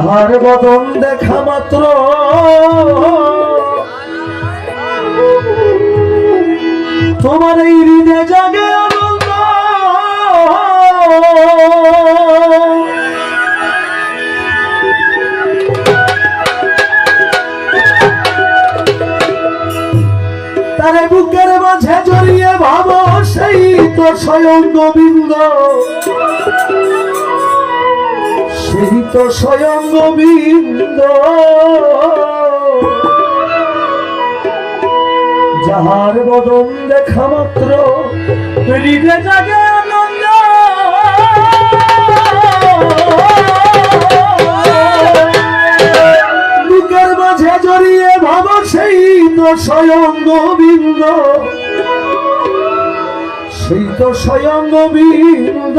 যাহার বদন দেখা মাত্র তোমার এই হৃদয়ে জাগে আনন্দ, তারে বুকের মাঝে জড়িয়ে ভাবো সেই তো স্বয়ং গোবিন্দ, সেই তো স্বয়ং গোবিন্দ। যাহার বদন দেখা মাত্র হৃদয়ে জাগে আনন্দ, বুকের মাঝে জড়িয়ে ভাবো সেই তো স্বয়ং গোবিন্দ, সেই তো স্বয়ং গোবিন্দ।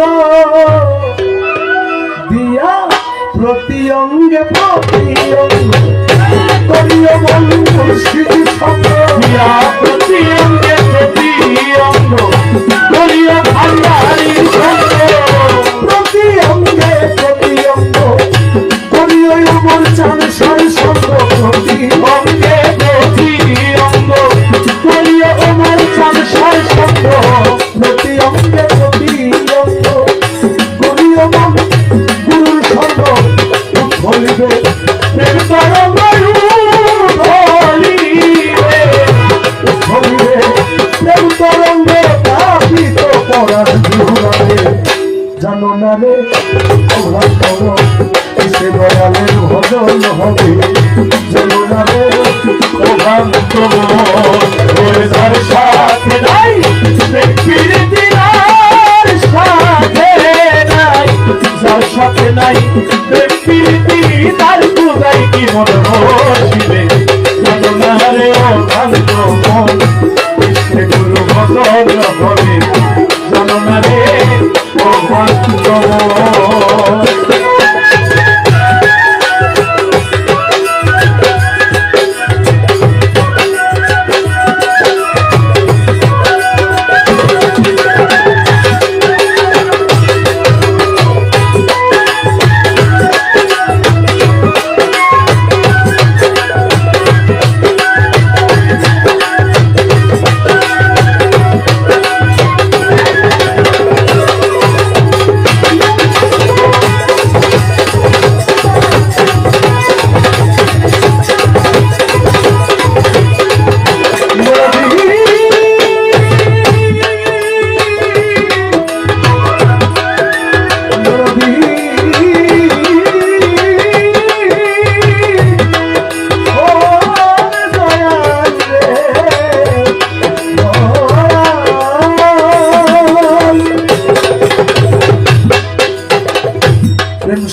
দিয়া প্রতি অঙ্গে প্রতি অঙ্গে করিও মন মুর্শিদি সঙ্গ, দিয়া প্রতি অঙ্গে প্রতি অঙ্গ করিও ভান্ডারির সঙ্গ, প্রতি অঙ্গে প্রতি অঙ্গ করিও মোর চাঁদ সারি সঙ্গ, প্রতি অঙ্গে প্রতি অঙ্গ করিও মোর চাঁদ সারি সঙ্গ, প্রতি অঙ্গে প্রতি অঙ্গ করিও মন গুরুর সঙ্গ উঠলিবে প্রেম তরঙ্গ উঠলিবে, উঠলিবে প্রেম তরঙ্গ তাপিত পরার জোড়ারে। জানো না রে অভাব করো সে দয়ালের ভজন হবে, জানো না রে অভাব করো যার সাথে নাই প্রীতি আর সাথে নাই, যার সাথে নাই প্রীতি তার পূজাই কি মন বসিবে। জানো না রে অভান্ত মন কৃষ্ণ গুরু ভজন হবে, জানো না রে অভান্ত মন।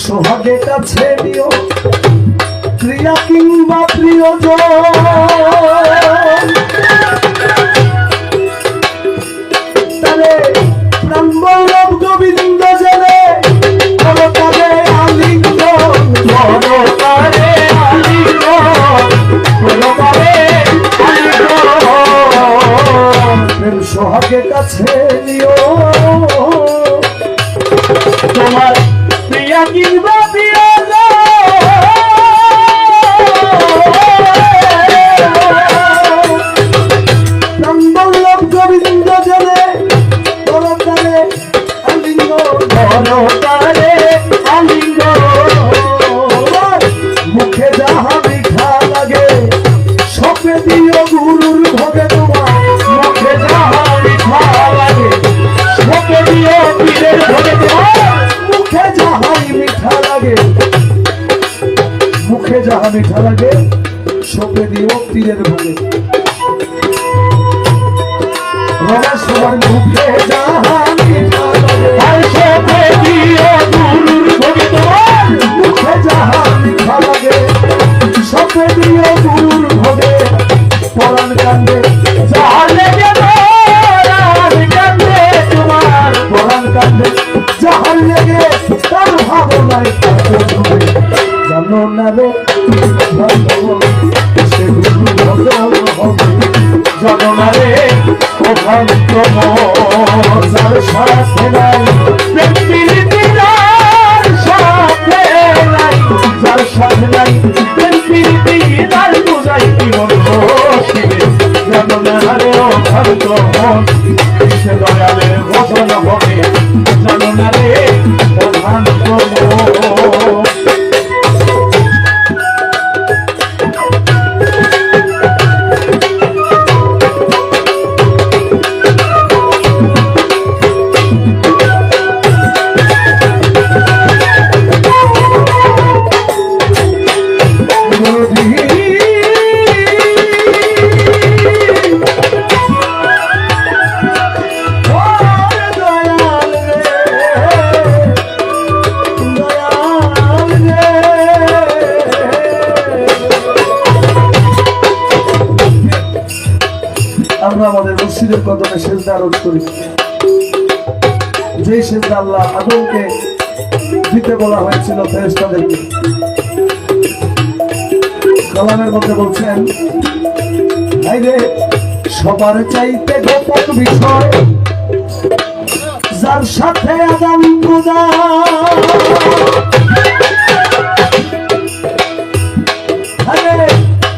সোহাগে কাছে নিও ক্রিয়া কিংবা প্রিয়জন, তারে প্রাণ বল্লভ গোবিন্দ জেনে করো তারে আলিঙ্গন, করো তারে আলিঙ্গন, করো তারে আলিঙ্গন। প্রেম সোহাগে কাছে নিও তোমার প্রিয়া কিংবা প্রিয়জন, প্রাণ বল্লভ গোবিন্দ জেনে করো তারে আলিঙ্গন, করো তারে আলিঙ্গন। মুখে যাহা মিঠা লাগে সপে দিও গুরুর ভোগে তোমার, মুখে যাহা মিঠা লাগে সপে দিও পীরের ভোগে তোমার, মুখে যাহাই মিঠা লাগে, মুখে যাহা মিঠা লাগে সপে দিও পীরের ভোগে। রমেশ্বর মুখে যাহা মিঠা লাগে সপে দিও গুরুর ভোগে তোমার, মুখে যাহা মিঠা লাগে সপে দিও গুরুর ভোগে। পরাণ কান্দে যাহা লেগে পরাণ কান্দে তোমার, পরাণ কান্দে যাহার লেগে তার ভাবনায় জানো না রে সে গুরু ভজন হবে, জানো না রে অভান্ত যার সাথে নাই প্রীতি যার সাথে নাই, যার মুর্শিদের কদমে সেজদা আরোপ করি। যে সেজদা আল্লাহ আদমকে দিতে বলা হয়েছিল ফেরেশতাদেরকে। কালামের মধ্যে বলছেন, হায়রে সবার চাইতে গোপন বিষয় যার সাথে আদান প্রদান,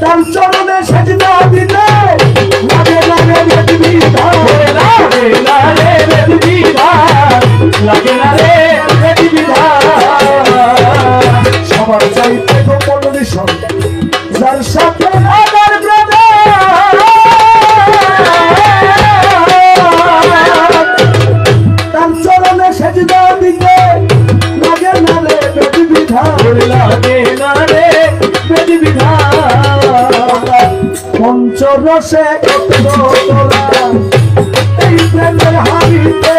তার চরণে সেজদা দিতে লাগে লাগে বিধিবিধান, লাগে লাগে বিধিবিধান, লাগে লাগে বিধিবিধান। সবার চাইতে গোপন বিষয় যার সাথে আদান প্রদান, তার চরণে সেজদা দিতে লাগে না রে বিধিবিধান, লাগে না রে বিধিবিধান। পঞ্চরসে কত তোলা এই প্রেমের হাড়িতে